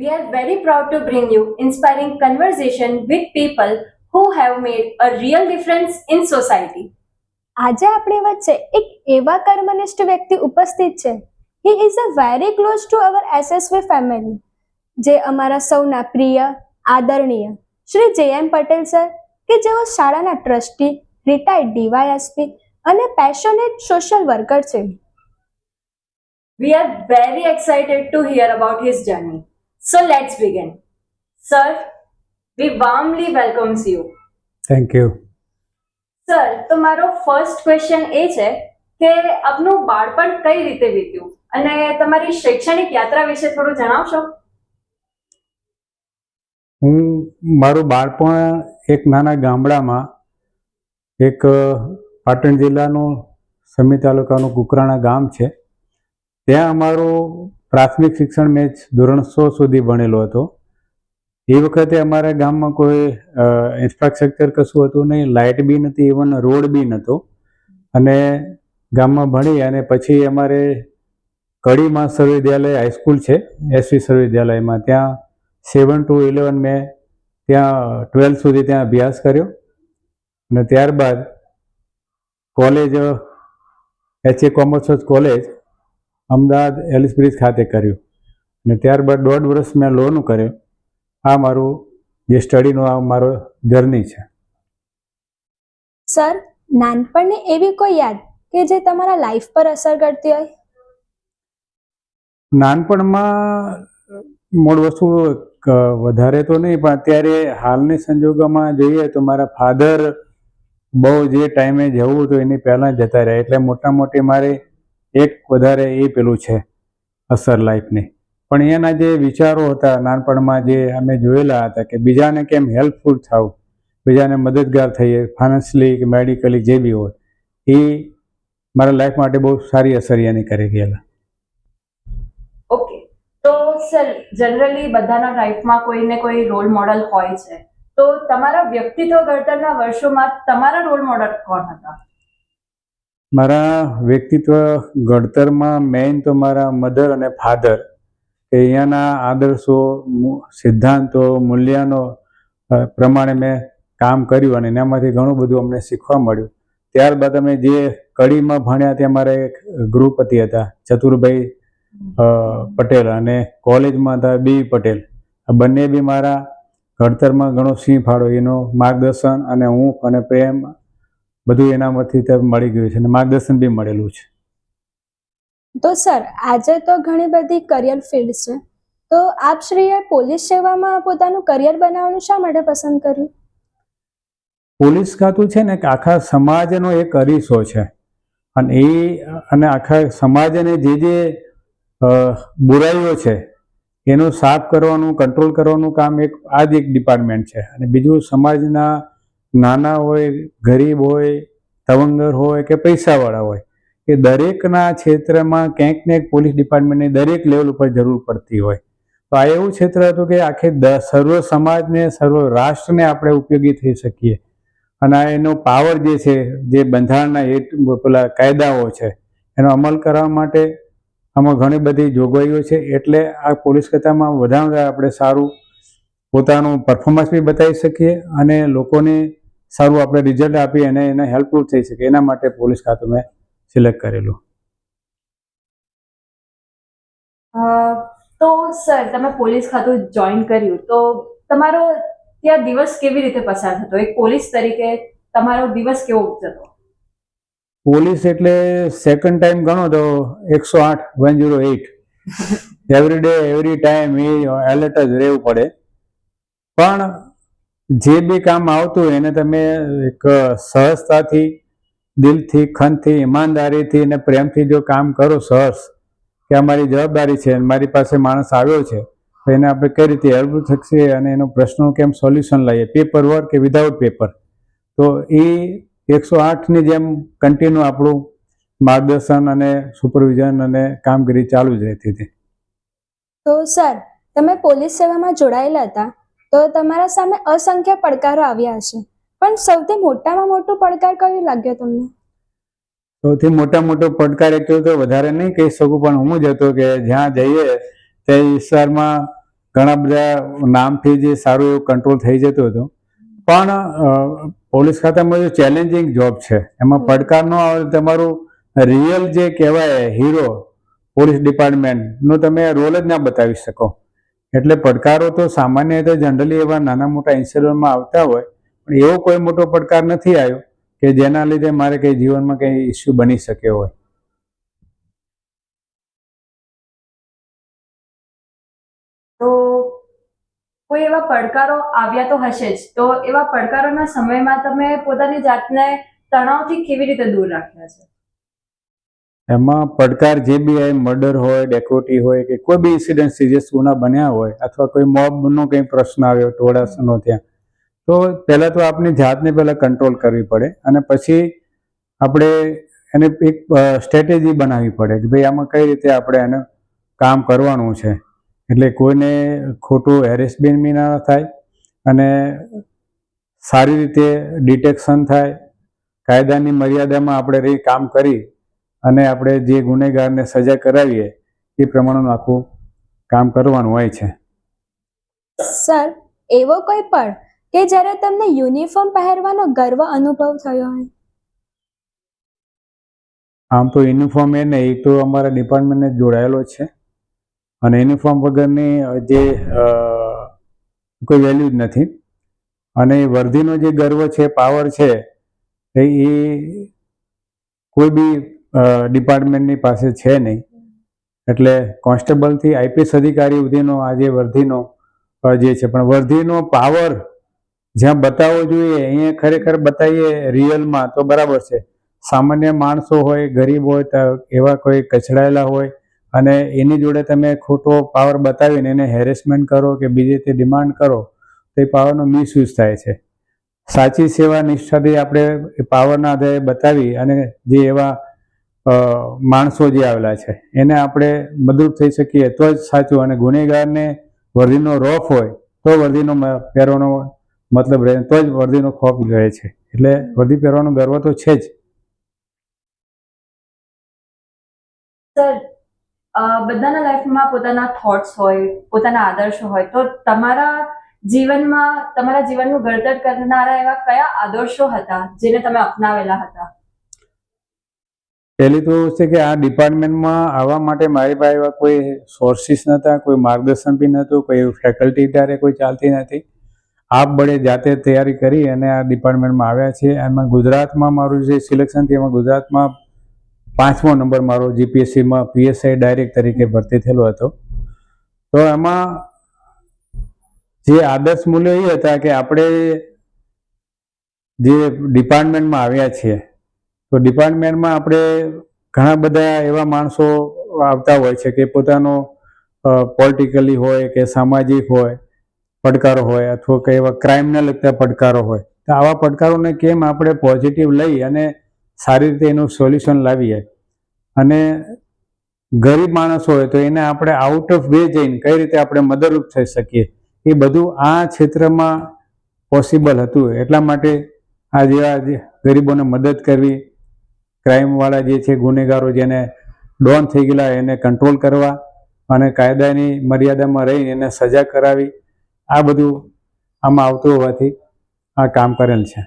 We are very proud to bring you inspiring conversation with people who have made a real difference in society. આજે આપણી વચ્ચે એક એવા કર્મનિષ્ઠ વ્યક્તિ ઉપસ્થિત છે. He is a very close to our SSV family, જે અમારા સૌના પ્રિય, આદરણીય શ્રી જે.એમ. પટેલ સર, કે જેઓ શાળાના ટ્રસ્ટી, રિટાયર્ડ ડીવાયએસપી અને પેશનેટ સોશિયલ વર્કર છે. We are very excited to hear about his journey. So let's begin. Sir, we warmly welcomes you. Thank you. Sir, તો મારો ફર્સ્ટ ક્વેશ્ચન એ છે કે આપનું બાળપણ કઈ રીતે વીત્યું અને તમારી શૈક્ષણિક યાત્રા વિશે થોડું જણાવશો? હું મારું બાળપણ એક નાના ગામડામાં, એક પાટણ જિલ્લાનું સમી તાલુકાનું કુકરાણા ગામ છે, ત્યાં અમારું પ્રાથમિક શિક્ષણ મેં ધોરણ 6 સુધી ભણેલો હતો. એ વખતે અમારા ગામમાં કોઈ ઇન્ફ્રાસ્ટ્રક્ચર કશું હતું નહીં, લાઇટ બી નથી, ઇવન રોડ બી નહોતો. અને ગામમાં ભણી અને પછી અમારે કડીમાં સર્વવિદ્યાલય હાઈસ્કૂલ છે, એસવી સર્વવિદ્યાલયમાં, ત્યાં 7 to 11 મેં ત્યાં 12 સુધી ત્યાં અભ્યાસ કર્યો. અને ત્યારબાદ college HA commerce college Ahmedabad Ellis Bridge ખાતે કર્યું. અને ત્યારબાદ 1.5 વર્ષ મેં લોનું કર્યો. આ મારું જે સ્ટડીનો આ મારો જર્ની છે. સર, નાનપણની એવી કોઈ યાદ કે જે તમારા લાઈફ પર અસર કરતી હોય? નાનપણમાં મૂળ વસ્તુ વધારે તો નહીં, પણ અત્યારે હાલની સંજોગોમાં જોઈએ તો મારા ફાધર બહુ જે ટાઈમે જવું હતું એની પહેલાં જતા રહ્યા, એટલે મોટા મોટી મારે એક વધારે એ પેલું છે અસર લાઈફની. પણ એના જે વિચારો હતા નાનપણમાં, જે અમે જોયેલા હતા કે બીજાને કેમ હેલ્પફુલ થવું, બીજાને મદદગાર થઈએ, ફાઇનાન્શિયલી કે મેડિકલી જે બી હોય, એ મારા લાઈફ માટે બહુ સારી અસર એની કરી ગયેલા. ઓકે, તો સર જનરલી બધાના લાઈફમાં કોઈને કોઈ રોલ મોડલ હોય છે, તો તમારા વ્યક્તિત્વ ઘડતરના વર્ષોમાં તમારા રોલ મોડલ કોણ હતા? મારા વ્યક્તિત્વ ઘડતરમાં મેઇન તો મારા મધર અને ફાધર, કે અહીંયાના આદર્શો, સિદ્ધાંતો, મૂલ્યોનો પ્રમાણે મેં કામ કર્યું અને એનામાંથી ઘણું બધું અમને શીખવા મળ્યું. ત્યારબાદ અમે જે કડીમાં ભણ્યા ત્યાં મારા એક ગૃહપતિ હતા ચતુરભાઈ પટેલ, અને કોલેજમાં હતા બી પટેલ. આ બંને બી મારા ઘડતરમાં ઘણો સિંહ ફાળો, એનું માર્ગદર્શન અને ઊંઘ અને પ્રેમ બધું એનામાંથી મળી ગયું છે અને માર્ગદર્શન બી મળેલું છે. તો સર, આજે તો ઘણી બધી કરિયર ફિલ્ડ છે, તો આપ શ્રીએ પોલીસ સેવામાં પોતાનું કરિયર બનાવવાનું શા માટે પસંદ કર્યું? પોલીસ ખાતું છે ને કે આખા સમાજનો એક અરીસો છે, અને આખા સમાજને જે બુરાઈઓ છે એનું સાફ કરવાનું, કંટ્રોલ કરવાનું કામ આ જ એક ડિપાર્ટમેન્ટ છે. અને બીજું સમાજના નાના હોય, ગરીબ હોય, તવંગર હોય કે પૈસાવાળા હોય, એ દરેકના ક્ષેત્રમાં ક્યાંક ને ક્યાંક પોલીસ ડિપાર્ટમેન્ટની દરેક લેવલ ઉપર જરૂર પડતી હોય. તો આ એવું ક્ષેત્ર હતું કે આખે સર્વ સમાજને, સર્વ રાષ્ટ્રને આપણે ઉપયોગી થઈ શકીએ. અને આ એનો પાવર જે છે, જે બંધારણના પેલા કાયદાઓ છે, એનો અમલ કરવા માટે આમાં ઘણી બધી જોગવાઈઓ છે. એટલે આ પોલીસ ખાતામાં વધારે વધારે આપણે સારું પોતાનું પરફોર્મન્સ બી બતાવી શકીએ અને લોકોને સારું આપણે રિઝલ્ટ આપી અને એને હેલ્પફુલ થઈ શકે, એના માટે પોલીસ ખાતું મેં સિલેક્ટ કરેલું. તો સર, તમે પોલીસ ખાતું જોઈન કર્યું તો તમારો ત્યાં દિવસ કેવી રીતે પસાર થતો? એક પોલીસ તરીકે તમારો દિવસ કેવો જતો? પોલીસ એટલે સેકન્ડ ટાઈમ ગણો તો 108 108 એવરી ડે એવરી ટાઈમ એ એલર્ટ જ રહેવું પડે. પણ જે બી કામ આવતું એને તમે એક સહજતાથી, દિલથી, ખંતથી, ઈમાનદારીથી અને પ્રેમથી જો કામ કરો, સહજ કે અમારી જવાબદારી છે, મારી પાસે માણસ આવ્યો છે તો એને આપણે કઈ રીતે હેલ્પ થશે અને એનો પ્રશ્નો કેમ સોલ્યુશન લાવીએ, પેપર વર્ક કે વિધાઉટ પેપર, તો એ 108ની જેમ કન્ટિન્યુ આપણું માર્ગદર્શન અને સુપરવિઝન અને કામગીરી ચાલુ જ રહેતી હતી. તો સર, તમે પોલીસ સેવામાં જોડાયેલા હતા તો તમારા સામે અસંખ્ય પડકારો આવ્યા હશે, પણ સૌથી મોટામાં મોટો પડકાર કયો લાગ્યો તમને? સૌથી મોટો પડકાર એક તો વધારે નહીં કહી શકું, પણ હું જ હતો કે જ્યાં જઈએ તે વિસ્તારમાં ઘણા બધા નામથી જે સારું એવું કંટ્રોલ થઈ જતું હતું. પણ પોલીસ ખાતામાં જે ચેલેન્જિંગ જોબ છે એમાં પડકારનો આવે, તમારું રિયલ જે કહેવાય હીરો પોલીસ ડિપાર્ટમેન્ટનો તમે રોલ જ ના બતાવી શકો. એટલે પડકારો તો સામાન્ય રીતે જનરલી એવા નાના મોટા ઇન્સિડન્ટમાં આવતા હોય, પણ એવો કોઈ મોટો પડકાર નથી આવ્યો કે જેના લીધે મારે કંઈ જીવનમાં કંઈ ઇસ્યુ બની શકે હોય. તો કોઈ એવા પડકારો આવ્યા તો હશે જ, તો એવા પડકારોના સમયમાં તમે પોતાની જાતને તણાવથી કેવી રીતે દૂર રાખ્યા છે? એમાં પડકાર જે બી હોય, મર્ડર હોય, ડેકોટી હોય કે કોઈ બી ઇન્સિડન્ટ સિરિયસ ગુના બન્યા હોય અથવા કોઈ મોબનો કંઈ પ્રશ્ન આવ્યો ટોળાનો ત્યાં, તો પહેલાં તો આપણી જાતને પહેલાં કંટ્રોલ કરવી પડે અને પછી આપણે એને એક સ્ટ્રેટેજી બનાવવી પડે કે ભાઈ આમાં કઈ રીતે આપણે એને કામ કરવાનું છે. એટલે કોઈને ખોટું હેરેસમેન્ટ બી ના થાય અને સારી રીતે ડિટેક્શન થાય, કાયદાની મર્યાદામાં આપણે રહી કામ કરી અને આપણે જે ગુનેગારને સજા કરાવીએ એ પ્રમાણેનું આખું કામ કરવાનું હોય છે. સર, એવો કોઈ પળ કે જ્યારે તમને યુનિફોર્મ પહેરવાનો ગર્વ અનુભવ થયો હોય? આમ તો યુનિફોર્મ એ નહીં, તો અમારા ડિપાર્ટમેન્ટને જોડાયેલો છે અને યુનિફોર્મ વગરની જે કોઈ વેલ્યુ જ નથી. અને વર્ધીનો જે ગર્વ છે, પાવર છે, એ કોઈ બી ડિપાર્ટમેન્ટની પાસે છે નહીં. એટલે કોન્સ્ટેબલથી આઈપીએસ અધિકારી સુધીનો આજે વર્ધીનો જે છે, પણ વર્ધીનો પાવર જ્યાં બતાવવો જોઈએ અહીંયા ખરેખર બતાવીએ રિયલમાં તો બરાબર છે. સામાન્ય માણસો હોય, ગરીબ હોય, તો એવા કોઈ કચડાયેલા હોય અને એની જોડે તમે ખોટો પાવર બતાવીને એને હેરેસમેન્ટ કરો કે બીજી રીતે ડિમાન્ડ કરો તો એ પાવરનો મિસયુઝ થાય છે. સાચી સેવા નિષ્ઠાથી આપણે એ પાવરના આધારે બતાવી અને જે એવા માણસો જે આવેલા છે એને આપણે મદદરૂપ થઈ શકીએ તો જ સાચું. અને ગુનેગારને વર્દીનો રોફ હોય તો વર્દીનો પહેરવાનો મતલબ રહે, તો જ વર્દીનો ખોફ રહે છે. એટલે વર્દી પહેરવાનો ગર્વ તો છે જ. સર, બધાના લાઈફમાં પોતાના થોટ્સ હોય, પોતાના આદર્શો હોય, તો તમારા જીવનનું ઘડતર કરનારા એવા કયા આદર્શો હતા જેને તમે અપનાવેલા હતા? પહેલી તો છે કે આ ડિપાર્ટમેન્ટમાં આવવા માટે મારી પાસે એવા કોઈ સોર્સિસ નહોતા, કોઈ માર્ગદર્શન બી નહોતું, કોઈ ફેકલ્ટી ત્યારે કોઈ ચાલતી નથી. આપ બળે જાતે તૈયારી કરી અને આ ડિપાર્ટમેન્ટમાં આવ્યા છે. એમાં ગુજરાતમાં મારું જે સિલેક્શન થયું એમાં ગુજરાતમાં 5મો નંબર મારો જીપીએસસીમાં પીએસઆઈ ડાયરેક્ટ તરીકે ભરતી થયેલો હતો. તો એમાં જે આદર્શ મૂલ્યો એ હતા કે આપણે જે ડિપાર્ટમેન્ટમાં આવ્યા છીએ તો ડિપાર્ટમેન્ટમાં આપણે ઘણા બધા એવા માણસો આવતા હોય છે કે પોતાનો પોલિટિકલી હોય કે સામાજિક હોય પડકારો હોય અથવા કે એવા ક્રાઇમને લગતા પડકારો હોય, તો આવા પડકારોને કેમ આપણે પોઝિટિવ લઈ અને સારી રીતે એનું સોલ્યુશન લાવીએ. અને ગરીબ માણસ હોય તો એને આપણે આઉટ ઓફ વે જઈને કઈ રીતે આપણે મદદરૂપ થઈ શકીએ, એ બધું આ ક્ષેત્રમાં પોસિબલ હતું. એટલા માટે આ જેવા ગરીબોને મદદ કરવી, ક્રાઇમવાળા જે છે ગુનેગારો જેને ડોન થઈ ગયેલા એને કંટ્રોલ કરવા અને કાયદાની મર્યાદામાં રહીને એને સજા કરાવી, આ બધું આમાં આવતું હોવાથી આ કામ કરેલ છે.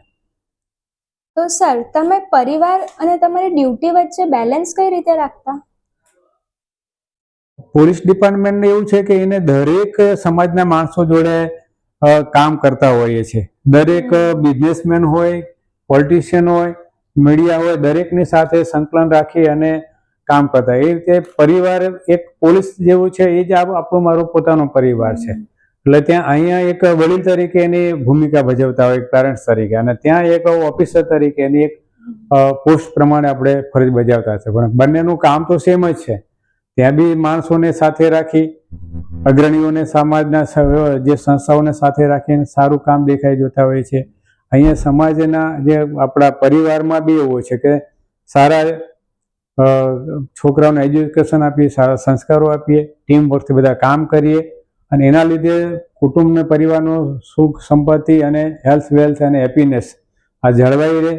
તો સર, તમે પરિવાર અને તમારી ડ્યુટી વચ્ચે બેલેન્સ કઈ રીતે રાખતા? પોલીસ ડિપાર્ટમેન્ટને એવું છે કે એને દરેક સમાજના માણસો જોડે કામ કરતા હોઈએ છીએ. દરેક બિઝનેસમેન હોય, પોલિટિશિયન હોય, મીડિયા હોય, દરેકની સાથે સંકલન રાખી અને કામ કરતા. એ રીતે પરિવાર એક પોલીસ જેવું છે, એ જ આપણો મારો પોતાનો પરિવાર છે. એટલે ત્યાં અહીંયા એક વડીલ તરીકે એની ભૂમિકા ભજવતા હોય, પેરેન્ટ્સ તરીકે, અને ત્યાં એક ઓફિસર તરીકે એની એક પોસ્ટ પ્રમાણે આપણે ફરજ બજાવતા છે. પણ બંનેનું કામ તો સેમ જ છે. ત્યાં બી માણસોને સાથે રાખી, અગ્રણીઓને, સમાજના જે સંસ્થાઓને સાથે રાખીને સારું કામ દેખાઈ જોતા હોય છે. અહીંયા સમાજના જે આપણા પરિવારમાં બી એવું છે કે સારા છોકરાઓને એજ્યુકેશન આપીએ, સારા સંસ્કારો આપીએ, ટીમ વર્કથી બધા કામ કરીએ અને એના લીધે કુટુંબને પરિવારનું સુખ સંપત્તિ અને હેલ્થ વેલ્થ અને હેપીનેસ આ જળવાઈ રહે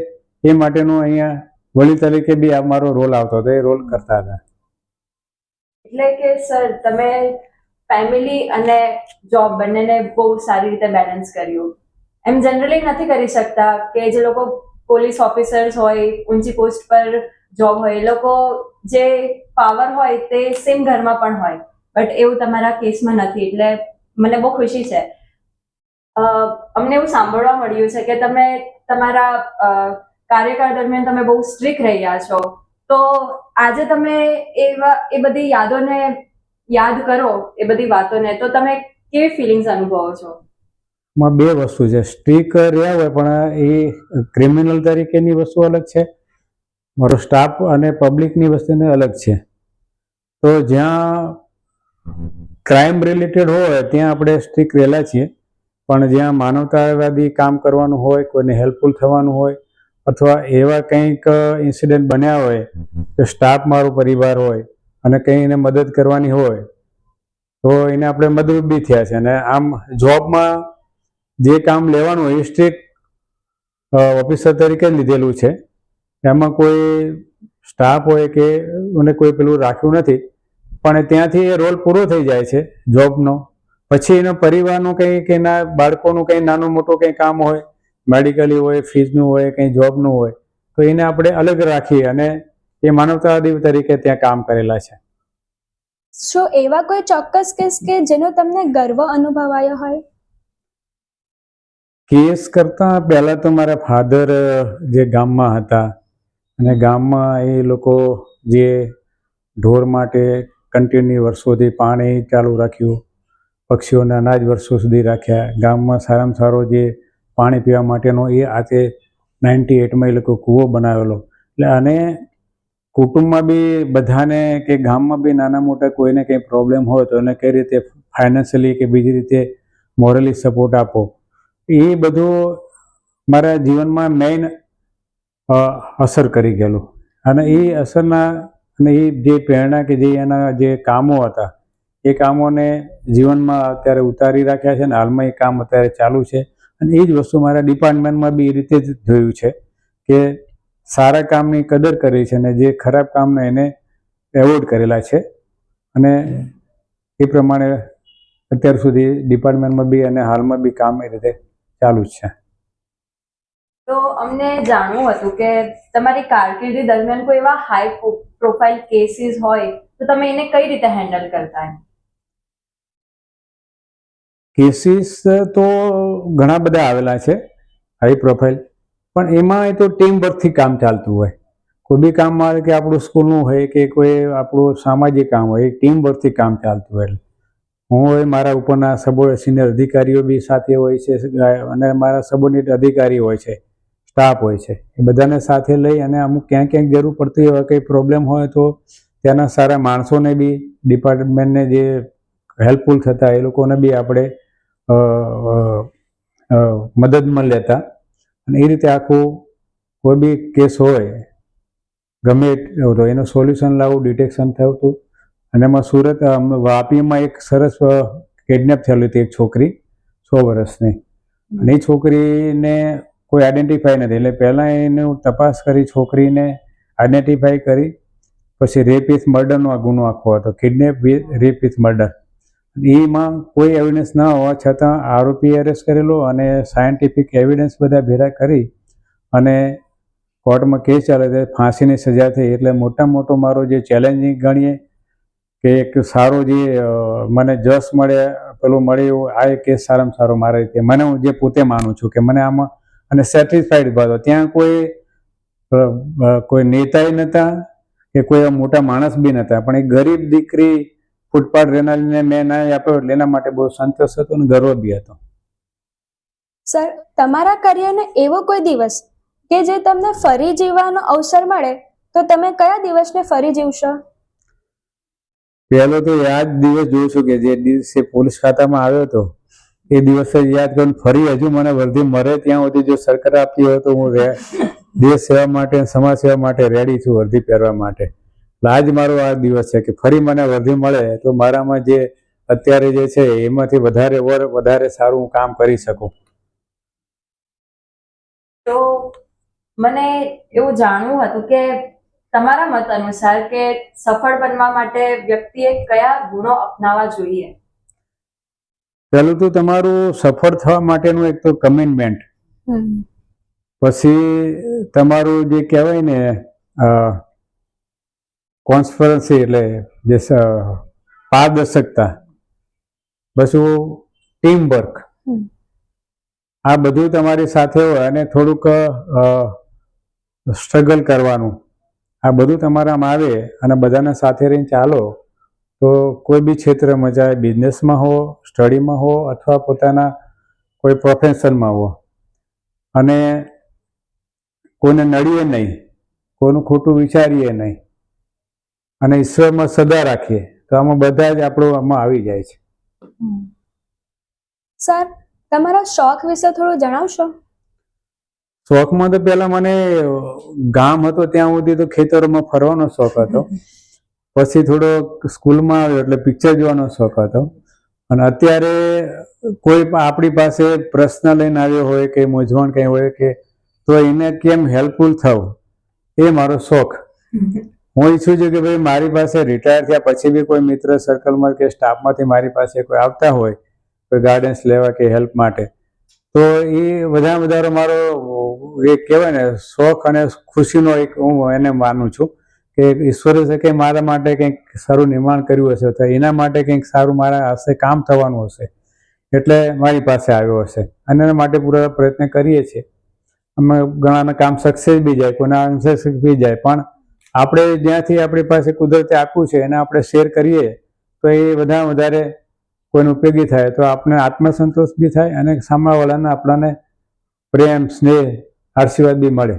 એ માટેનું અહીંયા વડીલ તરીકે બી અમારો રોલ આવતો હતો, એ રોલ કરતા હતા. એટલે કે સર, તમે ફેમિલી અને જોબ બંનેને બહુ સારી રીતે બેલેન્સ કર્યું? એમ જનરલી નથી કરી શકતા કે જે લોકો પોલીસ ઓફિસર્સ હોય, ઊંચી પોસ્ટ પર જોબ હોય, એ લોકો જે પાવર હોય તે સેમ ઘરમાં પણ હોય, બટ એવું તમારા કેસમાં નથી, એટલે મને બહુ ખુશી છે. અમને એવું સાંભળવા મળ્યું છે કે તમે તમારા કાર્યકાળ દરમિયાન તમે બહુ સ્ટ્રિક્ટ રહ્યા છો, તો આજે તમે એ બધી યાદોને યાદ કરો, એ બધી વાતોને, તો તમે કેવી ફિલિંગ્સ અનુભવો છો? માં બે વસ્તુ છે. સ્ટ્રીક રહ્યા હોય પણ એ ક્રિમિનલ તરીકેની વસ્તુ અલગ છે, મારો સ્ટાફ અને પબ્લિકની વસ્તુને અલગ છે. તો જ્યાં ક્રાઇમ રિલેટેડ હોય ત્યાં આપણે સ્ટ્રીક રહેલા છીએ, પણ જ્યાં માનવતાવાદી કામ કરવાનું હોય, કોઈને હેલ્પફુલ થવાનું હોય, અથવા એવા કંઈક ઇન્સિડન્ટ બન્યા હોય કે સ્ટાફ મારો પરિવાર હોય અને કંઈ એને મદદ કરવાની હોય તો એને આપણે મદદરૂપ બી થયા છે. અને આમ જોબમાં જે કામ લેવાનું હોય એ સ્ટ્રીક્ટ ઓફિસર તરીકે જ લીધેલું છે. એમાં કોઈ સ્ટાફ હોય કે મને કોઈ પેલું રાખ્યું નથી, પણ ત્યાંથી એ રોલ પૂરો થઈ જાય છે જોબનો. પછી એનો પરિવારનું કંઈ કે એના બાળકોનું કંઈ નાનું મોટું કંઈ કામ હોય, મેડિકલી હોય, ફીઝનું હોય, કંઈ જોબનું હોય, તો એને આપણે અલગ રાખીએ અને એ માનવતાવાદી તરીકે ત્યાં કામ કરેલા છે. શું એવા કોઈ ચોક્કસ કેસ કે જેનો તમને ગર્વ અનુભવાયો હોય? કેસ કરતાં પહેલાં તો મારા ફાધર જે ગામમાં હતા અને ગામમાં એ લોકો જે ઢોર માટે કન્ટિન્યુ વર્ષોથી પાણી ચાલુ રાખ્યું, પક્ષીઓને અનાજ વર્ષો સુધી રાખ્યા, ગામમાં સારામાં સારો જે પાણી પીવા માટેનો એ આજે 98માં એ લોકો કૂવો બનાવેલો. એટલે અને કુટુંબમાં બી બધાને કે ગામમાં બી નાના મોટા કોઈને કંઈ પ્રોબ્લેમ હોય તો એને કઈ રીતે ફાઇનાન્શિયલી કે બીજી રીતે મોરલી સપોર્ટ આપો, એ બધું મારા જીવનમાં મેઇન અસર કરી ગયેલું. અને એ અસરના અને એ જે પ્રેરણા કે જે એના જે કામો હતા એ કામોને જીવનમાં અત્યારે ઉતારી રાખ્યા છે અને હાલમાં એ કામ અત્યારે ચાલુ છે. અને એ જ વસ્તુ મારા ડિપાર્ટમેન્ટમાં બી એ રીતે જ જોયું છે કે સારા કામની કદર કરી છે અને જે ખરાબ કામને એને એવોર્ડ કરેલા છે. અને એ પ્રમાણે અત્યાર સુધી ડિપાર્ટમેન્ટમાં બી અને હાલમાં બી કામ એ રીતે ચાલુ જ છે. તો અમને જાણવું હતું કે તમારી કારકિર્દી દરમિયાન કોઈ એવા હાઈ પ્રોફાઇલ કેસીસ હોય તો તમે એને કઈ રીતે હેન્ડલ કરતા? કેસીસ તો ઘણા બધા આવેલા છે હાઈ પ્રોફાઇલ, પણ એમાં એ તો ટીમ વર્કથી કામ ચાલતું હોય. કોઈ બી કામમાં આવે કે આપણું સ્કૂલનું હોય કે કોઈ આપણું સામાજિક કામ હોય, એ ટીમ વર્કથી કામ ચાલતું હોય. હું હોય, મારા ઉપરના સિનિયર અધિકારીઓ બી સાથે હોય છે અને મારા સબોર્ડિનેટ અધિકારી હોય છે, સ્ટાફ હોય છે, એ બધાને સાથે લઈ અને અમુક ક્યાંક ક્યાંક જરૂર પડતી હોય, કંઈ પ્રોબ્લેમ હોય તો ત્યાંના સારા માણસોને બી ડિપાર્ટમેન્ટને જે હેલ્પફુલ થતા એ લોકોને બી આપણે મદદમાં લેતા. અને એ રીતે આખું કોઈ બી કેસ હોય ગમે તો એનું સોલ્યુશન લાવવું, ડિટેક્શન થતું. અને એમાં સુરત વાપીમાં એક સરસ કિડનેપ થયેલી હતી એક છોકરી 100 વર્ષની, અને એ છોકરીને કોઈ આઈડેન્ટિફાઈ નથી. એટલે પહેલાં એનું તપાસ કરી, છોકરીને આઈડેન્ટિફાઈ કરી, પછી રેપ વિથ મર્ડરનો આ ગુનો આખો હતો, kidnap with rape with murder. એમાં કોઈ એવિડન્સ ન હોવા છતાં આરોપી એરેસ્ટ કરેલો અને સાયન્ટિફિક એવિડન્સ બધા ભેગા કરી અને કોર્ટમાં કેસ ચાલે છે, ફાંસીની સજા થઈ. એટલે મોટામાં મોટો મારો જે ચેલેન્જિંગ ગણીએ કે એક સારો જે મને જસ મળે, પેલું મળે એવું આ એક કેસ સારામાં સારો મારા રીતે મને, હું જે પોતે માનું છું કે મને આમાં અને સેટિસ્ફાઈડ ભાવ. ત્યાં કોઈ નેતાય નહોતા કે કોઈ મોટા માણસ બી નહોતા, પણ એક ગરીબ દીકરી ફૂટપાથ રહેનારીને મેં ન્યાય આપ્યો એટલે એના માટે બહુ સંતોષ હતો અને ગર્વ બી હતો. સર, તમારા કરિયરનો એવો કોઈ દિવસ કે જે તમને ફરી જીવવાનો અવસર મળે તો તમે કયા દિવસને ફરી જીવશો? પહેલો તો યાદ દિવસ જોઉં છું કે જે દિવસે પોલીસ ખાતામાં આવ્યો હતો એ દિવસે યાદ કરું. ફરી હજુ મને વર્ધી મળે ત્યાં સુધી જો સરકાર આપતી હોય તો હું દેશ સેવા માટે, સમાજ સેવા માટે રેડી છું, વર્ધી પહેરવા માટે. આજ મારો આ દિવસ છે કે ફરી મને વર્ધી મળે તો મારામાં જે અત્યારે જે છે એમાંથી વધારે સારું હું કામ કરી શકું. તો મને એવું જાણવું હતું કે તમારા મત અનુસાર કે સફળ બનવા માટે વ્યક્તિએ કયા ગુણો અપનાવવા જોઈએ? પહેલું તો તમારું સફળ થવા માટેનું એક તો કમિટમેન્ટ, પછી તમારું જે કહેવાય ને કોન્સ્પરન્સી એટલે જે પારદર્શકતા, પછી ટીમ વર્ક, આ બધું તમારી સાથે હોય અને થોડુંક સ્ટ્રગલ કરવાનું, આ બધું તમારામાં આવે અને બધાને સાથે રહીને ચાલો તો કોઈ બી ક્ષેત્રમાં, ચાહે બિઝનેસમાં હો, સ્ટડીમાં હો અથવા પોતાના કોઈ પ્રોફેશનમાં હો, અને કોઈને નડીએ નહીં, કોઈનું ખોટું વિચારીએ નહીં અને ઈશ્વરમાં સદા રાખીએ તો આમાં બધા જ આપણું આમાં આવી જાય છે. સર, તમારા શોખ વિશે થોડું જણાવશો? શોખમાં તો પહેલા મને ગામ હતો ત્યાં સુધી તો ખેતરોમાં ફરવાનો શોખ હતો, પછી થોડો સ્કૂલમાં આવ્યો એટલે પિક્ચર જોવાનો શોખ હતો, અને અત્યારે કોઈ આપણી પાસે પ્રશ્ન લઈને આવ્યો હોય કે મૂંઝવણ કંઈ હોય કે તો એને કેમ હેલ્પફુલ થવું એ મારો શોખ. હું ઈચ્છું છું કે ભાઈ મારી પાસે રિટાયર થયા પછી બી કોઈ મિત્ર સર્કલમાં કે સ્ટાફમાંથી મારી પાસે કોઈ આવતા હોય કોઈ ગાઈડન્સ લેવા કે હેલ્પ માટે, તો એ વધારે મારો એ કહેવાય ને શોખ અને ખુશીનો એક હું એને માનું છું કે ઈશ્વરે છે કે મારા માટે કંઈક સારું નિર્માણ કર્યું હશે તો એના માટે કંઈક સારું મારા હશે કામ થવાનું હશે એટલે મારી પાસે આવ્યો હશે, અને એના માટે પૂરા પ્રયત્ન કરીએ છીએ. અમે ઘણાના કામ સક્સેસ બી જાય, કોઈના અનસક્સેસ બી જાય, પણ આપણે જ્યાંથી આપણી પાસે કુદરતે આપ્યું છે એને આપણે શેર કરીએ તો એ વધારે કોઈને ઉપયોગી થાય તો આપણે આત્મસંતોષ બી થાય અને સામેવાળાને આપણને પ્રેમ, સ્નેહ, આશીર્વાદ બી મળે.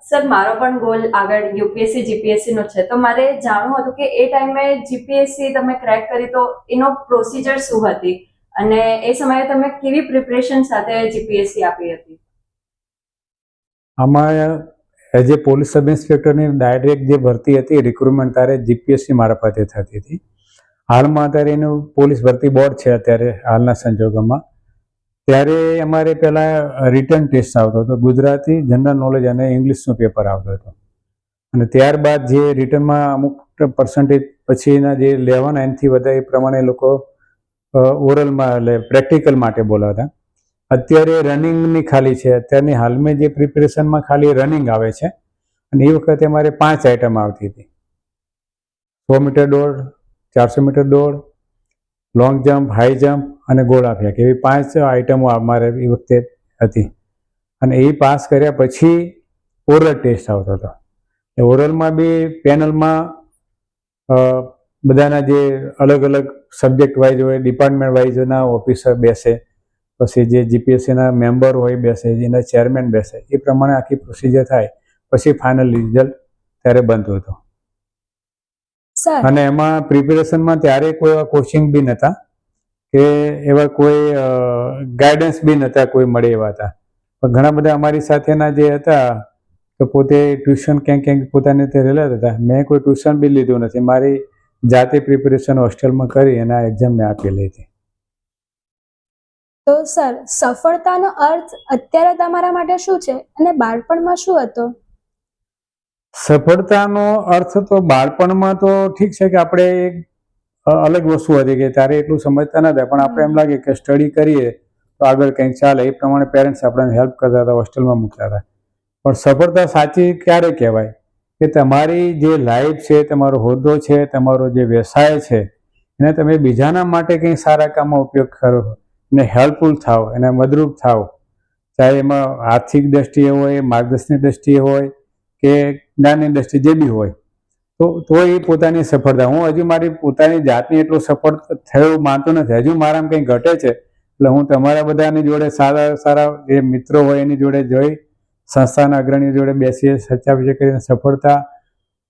સર, મારો પણ ગોલ આગળ યુપીએસસી જીપીએસસી નો છે, તો મારે જાણવું હતું કે એ ટાઈમે જીપીએસસી તમે ક્રેક કરી તો એનો પ્રોસિજર શું હતી અને એ સમયે તમે કેવી પ્રિપરેશન સાથે જીપીએસસી આપી હતી? આમાં એઝ એ પોલીસ સબ ઇન્સ્પેક્ટરની ડાયરેક્ટ જે ભરતી હતી રિક્રુટમેન્ટ ત્યારે જીપીએસસી મારફતે થતી હતી. હાલમાં અત્યારે એનું પોલીસ ભરતી બોર્ડ છે અત્યારે હાલના સંજોગોમાં, ત્યારે અમારે પહેલાં રિટર્ન ટેસ્ટ આવતો હતો, ગુજરાતી, જનરલ નોલેજ અને ઇંગ્લિશનું પેપર આવતો હતો, અને ત્યારબાદ જે રિટર્નમાં અમુક પર્સન્ટેજ પછીના જે લેવાના એનાથી વધારે એ પ્રમાણે લોકો ઓરલમાં એટલે પ્રેક્ટિકલ માટે બોલાવતા. અત્યારે રનિંગની ખાલી છે, અત્યારની હાલમાં જે પ્રિપેરેશનમાં ખાલી રનિંગ આવે છે, અને એ વખતે અમારે 5 આઈટમ આવતી હતી: 100 મીટર દોડ, 400 મીટર દોડ, લોંગ જમ્પ, હાઈ જમ્પ અને ગોળા ફેંક, એવી 5 આઈટમો અમારે એ વખતે હતી. અને એ પાસ કર્યા પછી ઓરલ ટેસ્ટ આવતો હતો. એ ઓરલમાં બી પેનલમાં બધાના જે અલગ અલગ સબ્જેક્ટ વાઇઝ હોય, ડિપાર્ટમેન્ટ વાઇઝના ઓફિસર બેસે, પછી જે જીપીએસસીના મેમ્બર હોય બેસે, જેના ચેરમેન બેસે, એ પ્રમાણે આખી પ્રોસિજર થાય પછી ફાઇનલ રિઝલ્ટ ત્યારે બનતું હતું. અને એમાં પ્રિપેરેશનમાં ત્યારે કોઈ એવા કોચિંગ બી નહોતા કે એવા કોઈ ગાઈડન્સ બી નહોતા કોઈ મળે એવા હતા, પણ ઘણા બધા અમારી સાથેના જે હતા તો પોતે ટ્યુશન ક્યાંક પોતાની રીતે રહેલા હતા. મેં કોઈ ટ્યુશન બી લીધું નથી, મારી જાતે પ્રિપેરેશન હોસ્ટેલમાં કરી અને આ એક્ઝામ મેં આપેલી હતી. તો સર, સફળતાનો અર્થ અત્યારે તમારા માટે શું છે અને બાળપણમાં શું હતો? સફળતાનો અર્થ તો બાળપણમાં તો ઠીક છે કે આપણે એક અલગ વસ્તુ હતી કે ત્યારે એટલું સમજતા નતા, પણ આપણે એમ લાગે કે સ્ટડી કરીએ તો આગળ કંઈક ચાલે, એ પ્રમાણે પેરેન્ટ્સ આપણને હેલ્પ કરતા હતા, હોસ્ટેલમાં મૂકતા હતા. પણ સફળતા સાચી ક્યારે કહેવાય કે તમારી જે લાઈફ છે, તમારો હોદ્દો છે, તમારો જે વ્યવસાય છે, એને તમે બીજાના માટે કંઈ સારા કામમાં ઉપયોગ કરો, એને હેલ્પફુલ થાવ, એને મદદરૂપ થાવ, ચાહે એમાં આર્થિક દ્રષ્ટિએ હોય, માર્ગદર્શનની દ્રષ્ટિએ હોય કે જ્ઞાનની દ્રષ્ટિએ જે બી હોય, તો એ પોતાની સફળતા. હું હજુ મારી પોતાની જાતની એટલું સફળ થયું માનતો નથી, હજુ મારામાં કંઈ ઘટે છે, એટલે હું તમારા બધાની જોડે સારા જે મિત્રો હોય એની જોડે જઈ સંસ્થાના અગ્રણી જોડે બેસીએ, ચર્ચા વિચાર કરીને સફળતા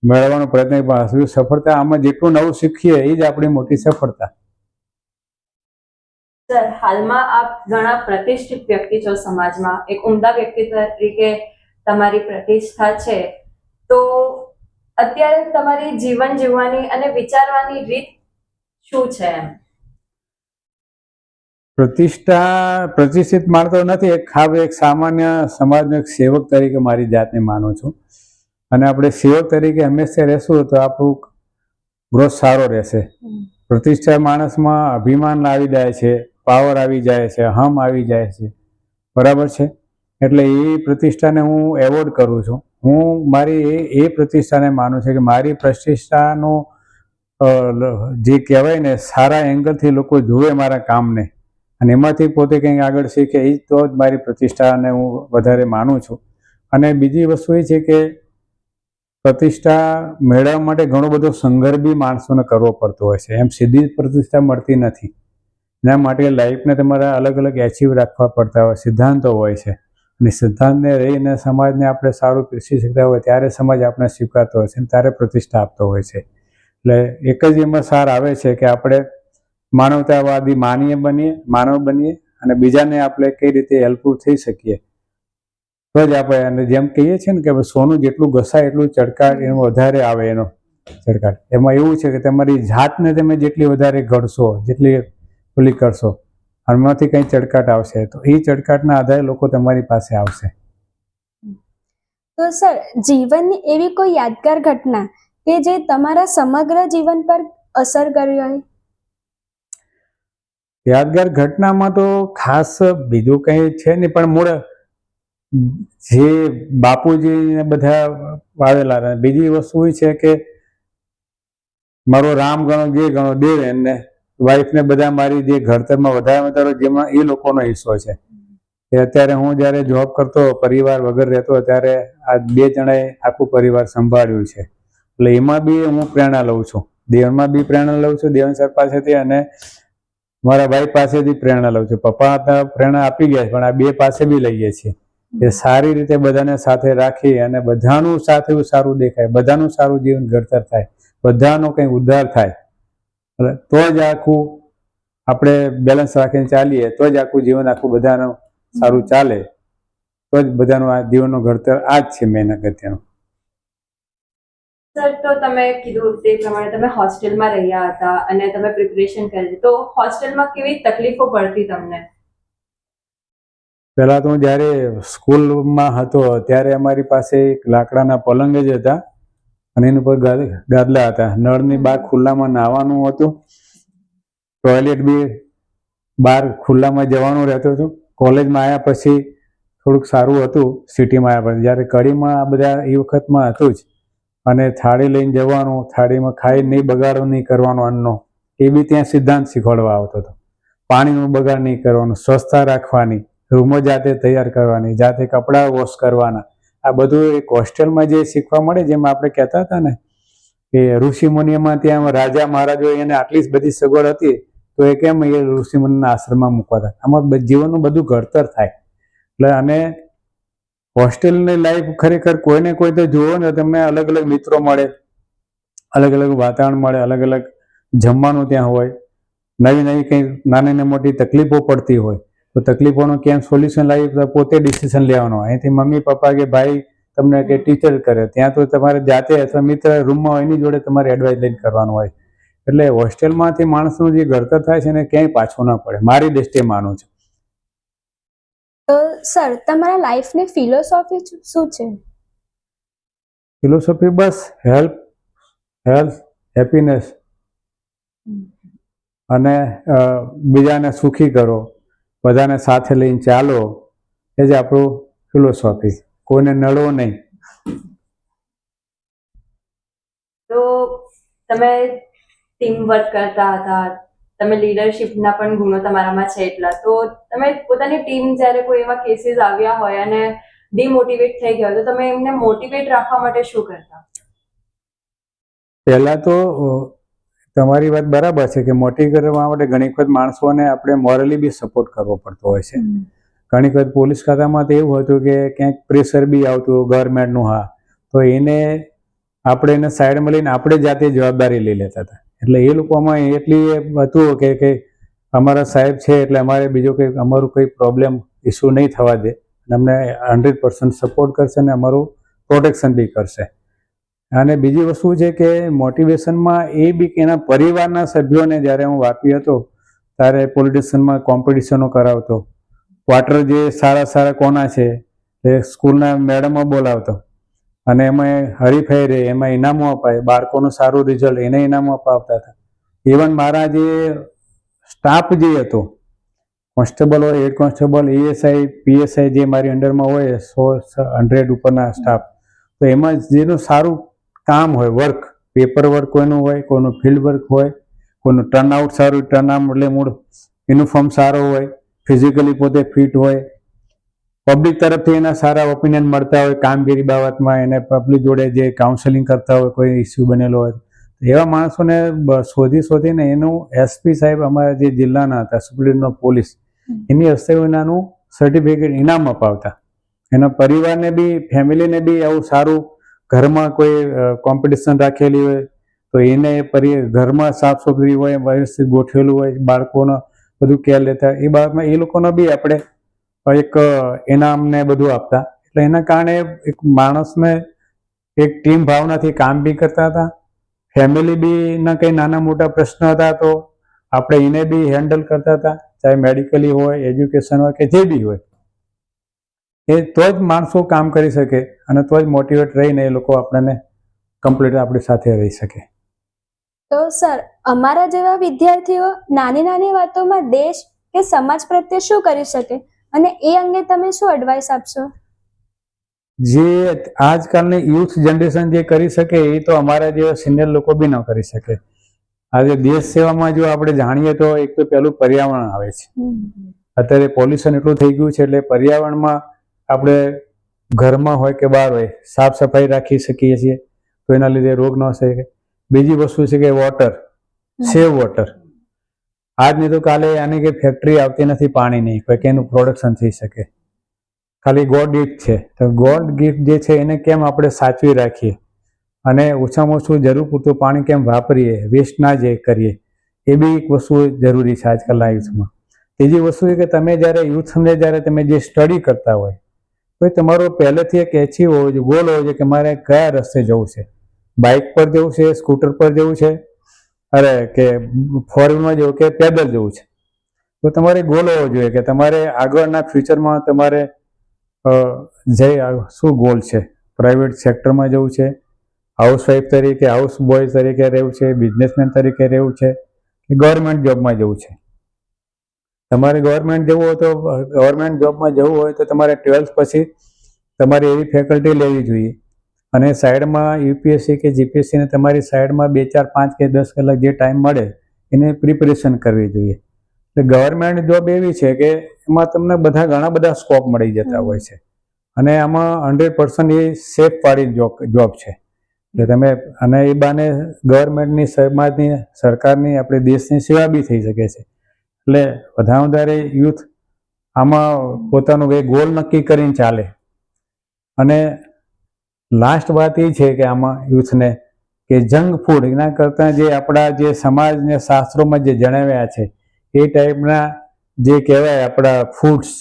મેળવવાનો પ્રયત્ન. હજુ સફળતા આમાં જેટલું નવું શીખીએ એ જ આપણી મોટી સફળતા. સર, હાલમાં આપ ઘણા પ્રતિષ્ઠિત વ્યક્તિ છો સમાજમાં, એક ઉમદા વ્યક્તિ તરીકે તમારી પ્રતિષ્ઠા છે, તો અત્યારે તમારી જીવન જીવવાની અને વિચારવાની રીત શું છે? એમ પ્રતિષ્ઠિત માનતો નથી, એક સામાન્ય સમાજનો એક સેવક તરીકે મારી જાતને માનું છું, અને આપણે સેવક તરીકે હંમેશા રહેશું તો આપણું ગ્રોથ સારો રહેશે. પ્રતિષ્ઠા માણસમાં અભિમાન આવી જાય છે, પાવર આવી જાય છે, હમ આવી જાય છે, બરાબર છે. એટલે એ પ્રતિષ્ઠાને હું એવોર્ડ કરું છું. હું મારી એ પ્રતિષ્ઠાને માનું છું કે મારી પ્રતિષ્ઠાનો જે કહેવાય ને સારા એંગલથી લોકો જુએ મારા કામને અને એમાંથી પોતે કંઈક આગળ શીખે, એ તો જ મારી પ્રતિષ્ઠાને હું વધારે માનું છું. અને બીજી વસ્તુ એ છે કે પ્રતિષ્ઠા મેળવવા માટે ઘણો બધો સંઘર્ષ બી માણસોને કરવો પડતો હોય છે. એમ સીધી જ પ્રતિષ્ઠા મળતી નથી. એના માટે લાઈફને તમારે અલગ અલગ એચીવ રાખવા પડતા હોય, સિદ્ધાંતો હોય છે. અને સિદ્ધાંતને રહીને સમાજને આપણે સારું પીરસી શકતા હોય ત્યારે સમાજ આપણે સ્વીકારતો હોય છે અને ત્યારે પ્રતિષ્ઠા આપતો હોય છે. એટલે એક જ એમાં સાર આવે છે કે આપણે માનવતાવાદી માનવ બનીએ અને બીજાને આપણે કઈ રીતે હેલ્પફુલ થઈ શકીએ તો જ આપણે, અને જેમ કહીએ છીએ ને કે સોનું જેટલું ઘસાય એટલું ચડકાટ એનું વધારે આવે, એનો ચડકાટ એમાં એવું છે કે તમારી જાતને તમે જેટલી વધારે ઘડશો, જેટલી પેલી કરશો, આમાંથી કંઈ ચડકાટ આવશે તો એ ચડકાટના આધારે લોકો તમારી પાસે આવશે. તો સર, જીવનની એવી કોઈ યાદગાર ઘટના કે જે તમારા સમગ્ર જીવન પર અસર કરી હોય? યાદગાર ઘટનામાં તો ખાસ બીજું કંઈ છે નહીં, પણ મૂળ જે બાપુજીને બધા વાવેલા હતા. બીજી વસ્તુ એ છે કે મારો રામ ગણો જે ગણો દેવ, એને વાઈફને બધા મારી જે ઘડતરમાં વધારે જેમાં એ લોકોનો હિસ્સો છે. કે અત્યારે હું જ્યારે જોબ કરતો, પરિવાર વગર રહેતો, ત્યારે આ 2 જણાએ આખું પરિવાર સંભાળ્યું છે. એટલે એમાં બી હું પ્રેરણા લઉં છું, દેવમાં બી પ્રેરણા લઉં છું, દેવન સર પાસેથી, અને મારા ભાઈ પાસેથી પ્રેરણા લઉં છું. પપ્પા હતા પ્રેરણા આપી ગયા, પણ આ 2 પાસે બી લઈએ છીએ કે સારી રીતે બધાને સાથે રાખી અને બધાનું સાથે સારું દેખાય, બધાનું સારું જીવન ઘડતર થાય, બધાનો કંઈ ઉદ્ધાર થાય, તો જ આખું આપણે બેલેન્સ રાખીને ચાલીએ તો જ આખું જીવન આખું બધાનું સારું ચાલે, તો જ બધાનું આ જીવનનું ઘડતર આ જ છે મેન અગત્યનું. સર, તો તમે કીધું તે પ્રમાણે તમે હોસ્ટેલમાં રહ્યા હતા અને તમે પ્રિપરેશન કરી, તો હોસ્ટેલમાં કેવી તકલીફો પડતી તમને? પહેલાં તો હું જ્યારે સ્કૂલમાં હતો ત્યારે અમારી પાસે એક લાકડાના પલંગ જ હતા અને એની ઉપર ગાદલા હતા. નળની બહાર ખુલ્લામાં નાહવાનું હતું, ટોયલેટ બી બહાર ખુલ્લામાં જવાનું રહેતું હતું. કોલેજમાં આવ્યા પછી થોડુંક સારું હતું, સિટીમાં આવ્યા પછી. જ્યારે કડીમાં આ બધા એ વખતમાં હતું જ, અને થાળી લઈને જવાનું, થાળીમાં ખાઈ નહીં બગાડો નહીં કરવાનો અન્નનો, એ બી ત્યાં સિદ્ધાંત શીખવાડવા આવતો હતો. પાણીનો બગાડ નહીં કરવાનો, સ્વચ્છતા રાખવાની, રૂમો જાતે તૈયાર કરવાની, જાતે કપડાં વોશ કરવાના, આ બધું એક હોસ્ટેલમાં જે શીખવા મળે, જેમ આપણે કહેતા હતા ને કે ઋષિમુનિઓમાં ત્યાં રાજા મહારાજો એને આટલી જ બધી સગવડ હતી તો એ કેમ એ ઋષિમુનિના આશ્રમમાં મૂકવાતા? આમાં જીવનનું બધું ઘડતર થાય. એટલે અને હોસ્ટેલની લાઈફ ખરેખર કોઈને કોઈ તો જુઓ ને, તમને અલગ અલગ મિત્રો મળે, અલગ અલગ વાતાવરણ મળે, અલગ અલગ જમવાનું ત્યાં હોય, નવી નવી કંઈ નાની ને મોટી તકલીફો પડતી હોય તો તકલીફોનું કેમ સોલ્યુશન લાવી પોતે ડિસિઝન લેવાનો. અહીંથી મમ્મી પપ્પા કે ભાઈ તમને કે ટીચર કરે, ત્યાં તો તમારે જાતે અથવા મિત્ર રૂમમાં હોય એની જોડે તમારે એડવાઇસ લઈને કરવાનું હોય. એટલે હોસ્ટેલમાંથી માણસનું જે ઘડતર થાય છે ને ક્યાંય પાછું ન પડે, મારી દ્રષ્ટિએ માનું છું. તો સર, તમારા લાઈફની ફિલોસોફી શું છે? ફિલોસોફી બસ હેલ્થ, હેપીનેસ અને બીજાને સુખી કરો, બધાને સાથે લઈને ચાલો, એ જ આપણું ફિલોસોફી. કોઈને નડવો નહીં. તો તમે ટીમ વર્ક કરતા હતા, તમે લીડરશિપના પણ ગુણો તમારામાં છે એટલા, તો તમે પોતાની ટીમ જ્યારે કોઈ એવા કેસીસ આવ્યા હોય અને ડિમોટિવેટ થઈ ગયા હોય તો તમે એમને મોટિવેટ રાખવા માટે શું કરતા? પહેલાં તો તમારી વાત બરાબર છે કે મોટી કરવા માટે ઘણી વખત માણસોને આપણે મોરલી બી સપોર્ટ કરવો પડતો હોય છે. ઘણી વખત પોલીસ ખાતામાં તો એવું હતું કે ક્યાંક પ્રેશર બી આવતું ગવર્મેન્ટનું, હા, તો એને આપણે એને સાઈડમાં લઈને આપણે જાતે જવાબદારી લઈ લેતા હતા. એટલે એ લોકોમાં એટલી હતું કે અમારા સાહેબ છે એટલે અમારે બીજો કંઈ અમારું કંઈ પ્રોબ્લેમ ઇસ્યુ નહીં થવા દે, અને અમને 100% સપોર્ટ કરશે અને અમારું પ્રોટેક્શન બી કરશે. અને બીજી વસ્તુ છે કે મોટિવેશનમાં એ બી કે એના પરિવારના સભ્યોને, જ્યારે હું વાપી હતો ત્યારે પોલિટિશિયનમાં કોમ્પિટિશનો કરાવતો, ક્વાર્ટર જે સારા કોના છે એ સ્કૂલના મેડમો બોલાવતો અને એમાં હરીફાઈ રહે, એમાં ઇનામો અપાય, બાળકોનું સારું રિઝલ્ટ એને ઇનામો અપાવતા હતા. ઇવન મારા જે સ્ટાફ જે હતો, કોન્સ્ટેબલ હોય, હેડ કોન્સ્ટેબલ, એએસઆઈ, પીએસઆઈ જે મારી અંડરમાં હોય 100 ઉપરના સ્ટાફ, તો એમાં જેનું સારું કામ હોય, વર્ક, પેપર વર્ક કોઈનું હોય, કોઈનું ફિલ્ડ વર્ક હોય, કોઈનું ટર્નઆઉટ સારું, ટર્નઆઉટ એટલે મૂળ યુનિફોર્મ સારો હોય, ફિઝિકલી પોતે ફિટ હોય, પબ્લિક તરફથી એના સારા ઓપિનિયન મળતા હોય કામગીરી બાબતમાં, એને પબ્લિક જોડે જે કાઉન્સેલિંગ કરતા હોય, કોઈ ઇસ્યુ બનેલો હોય, એવા માણસોને શોધીને એનું એસપી સાહેબ અમારા જે જિલ્લાના હતા, સુપ્રિન્ટેન્ડન્ટ ઓફ પોલીસ, એની હસ્તે એનાનું સર્ટિફિકેટ ઇનામ અપાવતા. એના પરિવારને બી, ફેમિલીને બી આવું સારું, ઘરમાં કોઈ કોમ્પિટિશન રાખેલી હોય તો એને ઘરમાં સાફ સુથરી હોય, વ્યવસ્થિત ગોઠવેલું હોય, બાળકોનો બધું કેર લેતા, એ બાબતમાં એ લોકોનો બી આપણે એક ઇનામ ને બધું આપતા. એટલે એના કારણે એક માણસને એક ટીમ ભાવનાથી કામ બી કરતા હતા, ફેમિલી બી ના કંઈ નાના મોટા પ્રશ્ન હતા તો આપણે એને બી હેન્ડલ કરતા હતા, ચાહે મેડિકલી હોય, એજ્યુકેશન હોય કે જે બી હોય, એ તો જ માણસો કામ કરી શકે અને તો જ મોટિવેટ રહીને એ લોકો આપણને કમ્પ્લીટ આપણી સાથે રહી શકે. તો સર, અમારા જેવા વિદ્યાર્થીઓ નાની નાની વાતોમાં દેશ કે સમાજ પ્રત્યે શું કરી શકે અને એ અંગે તમે શું એડવાઇસ આપશો? જે આજકાલની યુથ જનરેશન જે કરી શકે એ તો અમારા જેવા સિનિયર લોકો બી ન કરી શકે. આજે દેશ સેવામાં જો આપણે જાણીએ તો એક તો પહેલું પર્યાવરણ આવે છે. અત્યારે પોલ્યુશન એટલું થઈ ગયું છે એટલે પર્યાવરણમાં આપણે ઘરમાં હોય કે બહાર હોય સાફ સફાઈ રાખી શકીએ છીએ તો એના લીધે રોગ ન શકે. બીજી વસ્તુ છે કે વોટર, સેવ વોટર. આજ નહીં તો કાલે આની કે ફેક્ટરી આવતી નથી પાણીની, કોઈ કે એનું પ્રોડક્શન થઈ શકે. ખાલી ગોડ ગિફ્ટ છે તો ગોડ ગિફ્ટ જે છે એને કેમ આપણે સાચવી રાખીએ અને ઓછામાં ઓછું જરૂર પૂરતું પાણી કેમ વાપરીએ, વેસ્ટ ના જે કરીએ, એ બી એક વસ્તુ જરૂરી છે આજકાલના યુથમાં. ત્રીજી વસ્તુ એ કે તમે જ્યારે યુથને જ્યારે તમે જે સ્ટડી કરતા હોય તો તમારો પહેલેથી એક એચીવ હોવો જોઈએ, ગોલ હોવો જોઈએ કે મારે કયા રસ્તે જવું છે, બાઇક પર જવું છે, સ્કૂટર પર જવું છે, કે ફોર વ્હીલમાં જવું કે પેદલ જવું છે. તો તમારે ગોલ હોવો જોઈએ કે તમારે આગળના ફ્યુચરમાં તમારે શું ગોલ છે, પ્રાઇવેટ સેક્ટરમાં જવું છે, હાઉસવાઈફ તરીકે, હાઉસ બોય તરીકે રહેવું છે, બિઝનેસમેન તરીકે રહેવું છે કે ગવર્મેન્ટ જોબમાં જવું છે. તમારે ગવર્મેન્ટ જવું હોય તો ગવર્મેન્ટ જોબમાં જવું હોય તો તમારે 12th પછી તમારે એવી ફેકલ્ટી લેવી જોઈએ અને સાઈડમાં યુપીએસસી કે જીપીએસસીને તમારી સાઈડમાં 2, 4, 5 કે 10 કલાક જે ટાઈમ મળે એને પ્રિપેરેશન કરવી જોઈએ. એટલે ગવર્મેન્ટ જોબ એવી છે કે એમાં તમને ઘણા બધા સ્કોપ મળી જતા હોય છે અને આમાં 100% એ સેફ વાળી જોબ છે. એટલે તમે અને એ બાને ગવર્મેન્ટની, સમાજની, સરકારની, આપણી દેશની સેવા બી થઈ શકે છે. એટલે વધારે યુથ આમાં પોતાનું એક ગોલ નક્કી કરીને ચાલે. અને લાસ્ટ વાત એ છે કે આમાં યુથને કે જંક ફૂડ એના કરતાં જે આપણા જે સમાજને શાસ્ત્રોમાં જે જણાવ્યા છે એ ટાઈપના જે કહેવાય આપણા ફૂડ્સ,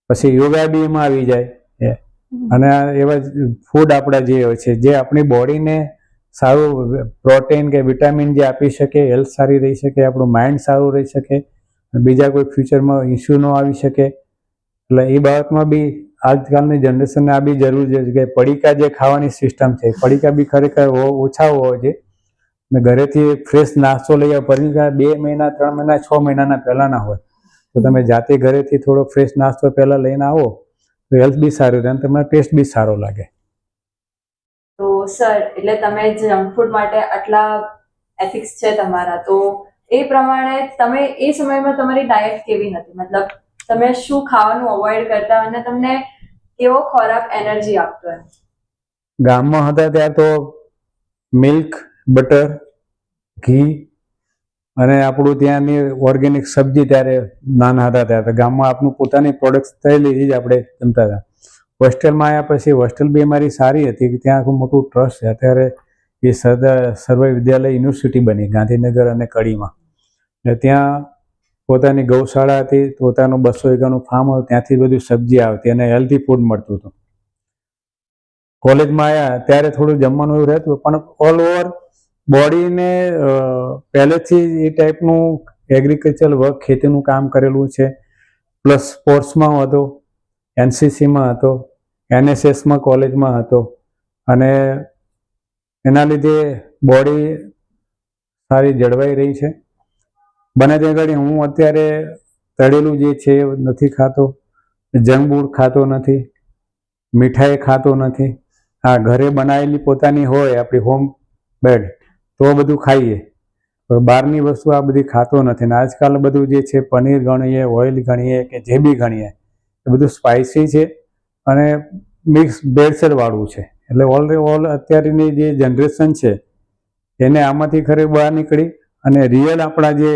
પછી યોગા બી એમાં આવી જાય અને એવા ફૂડ આપણા જે હોય છે જે આપણી બોડીને સારું પ્રોટીન કે વિટામિન જે આપી શકે, હેલ્થ સારી રહી શકે, આપણું માઇન્ડ સારું રહી શકે, બીજા કોઈ ફ્યુચરમાં ઇસ્યુ ન આવી શકે. એટલે એ બાબતમાં બી આજકાલની જનરેશનને આ બી જરૂરી છે કે પડીકા જે ખાવાની સિસ્ટમ છે, પડીકા બી ખરેખર ઓછા હોવા જોઈએ ને ઘરેથી ફ્રેશ નાસ્તો લઈ આવો. પડીકા 2 મહિના, 3 મહિના, 6 મહિનાના પહેલાંના હોય તો તમે જાતે ઘરેથી થોડો ફ્રેશ નાસ્તો પહેલાં લઈને આવો તો હેલ્થ બી સારું રહે અને તમને ટેસ્ટ બી સારો લાગે. તો સર, એટલે તમે જંક ફૂડ માટે આટલા એથિક્સ છે તમારા, તો એ પ્રમાણે તમે એ સમયમાં તમારી ડાયટ કેવી હતી? મતલબ તમે શું ખાવાનું અવોઇડ કરતા અને તમને કેવો ખોરાક એનર્જી આપતો? ગામમાં હતા ત્યાં તો મિલ્ક, બટર, ઘી અને આપણું ત્યાંની ઓર્ગેનિક સબ્જી, ત્યારે નાના હતા ત્યારે ગામમાં આપણું પોતાની પ્રોડક્ટ થયેલી જ આપણે જમતા હતા. હોસ્ટેલમાં આવ્યા પછી હોસ્ટેલ બી અમારી સારી હતી કે ત્યાં આખું મોટું ટ્રસ્ટ છે. અત્યારે એ સરદાર સર્વ વિદ્યાલય યુનિવર્સિટી બની ગાંધીનગર અને કડીમાં. ને ત્યાં પોતાની ગૌશાળા હતી, પોતાનું 200 વીઘાનું ફાર્મ હતું, ત્યાંથી બધું સબ્જી આવતી અને હેલ્ધી ફૂડ મળતું હતું. કોલેજમાં આવ્યા ત્યારે થોડું જમવાનું એવું રહેતું પણ ઓલ ઓવર બોડીને પહેલેથી એ ટાઈપનું એગ્રીકલ્ચર વર્ક, ખેતીનું કામ કરેલું છે. પ્લસ સ્પોર્ટ્સમાં હતો, એનસીસીમાં હતો, એનએસએસમાં કોલેજમાં હતો અને એના લીધે બોડી સારી જળવાઈ રહી છે. બને ત્યાં ઘડી હું અત્યારે તળેલું જે છે એ નથી ખાતો, જંક ફૂડ ખાતો નથી, મીઠાઈ ખાતો નથી. હા, ઘરે બનાવેલી પોતાની હોય આપણી હોમ બેડ તો બધું ખાઈએ, પણ બહારની વસ્તુ આ બધી ખાતો નથી. ને આજકાલ બધું જે છે પનીર ગણીએ, ઓઇલ ગણીએ કે જે બી ગણીએ એ બધું સ્પાઇસી છે અને મિક્સ ભેળસેળવાળું છે. એટલે ઓલ અત્યારની જે જનરેશન છે એને આમાંથી ખરે બહાર નીકળી અને રિયલ આપણા જે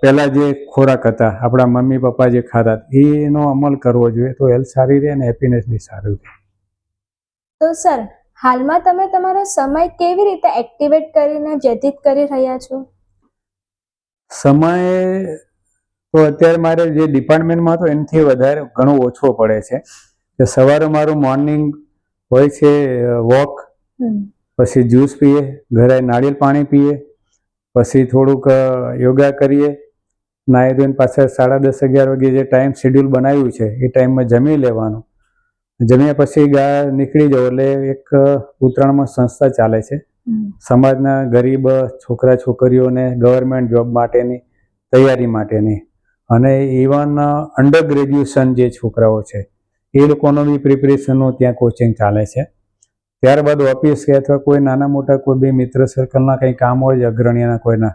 પહેલાં જે ખોરાક હતા, આપણા મમ્મી પપ્પા જે ખાતા એનો અમલ કરવો જોઈએ, તો હેલ્થ સારી રહે અને હેપીનેસ બી સારું રહે. તો સર, હાલમાં તમે તમારો સમય કેવી રીતે એક્ટિવેટ કરીને વ્યતીત કરી રહ્યા છો? સમય તો અત્યારે મારે જે ડિપાર્ટમેન્ટમાં હતો એનાથી વધારે ઘણો ઓછો પડે છે. કે સવારે મારું મોર્નિંગ હોય છે વોક, પછી જ્યુસ પીએ, ઘરે નાળિયેર પાણી પીએ, પછી થોડુંક યોગા કરીએ, નાહી ધોઈને પાછા 10:30-11 વાગે જે ટાઈમ શેડ્યુલ બનાવ્યું છે એ ટાઈમમાં જમી લેવાનું. જમ્યા પછી નીકળી જાઓ. એટલે એક ઉત્તરાયણમાં સંસ્થા ચાલે છે સમાજના ગરીબ છોકરા છોકરીઓને ગવર્મેન્ટ જોબ માટેની તૈયારી માટેની, અને ઇવન અંડર ગ્રેજ્યુએશન જે છોકરાઓ છે એ લોકોનો બી પ્રિપેરેશનનું ત્યાં કોચિંગ ચાલે છે. ત્યારબાદ ઓફિસ કે અથવા કોઈ નાના મોટા કોઈ બી મિત્ર સર્કલના કંઈ કામ હોય, અગ્રણીના કોઈના,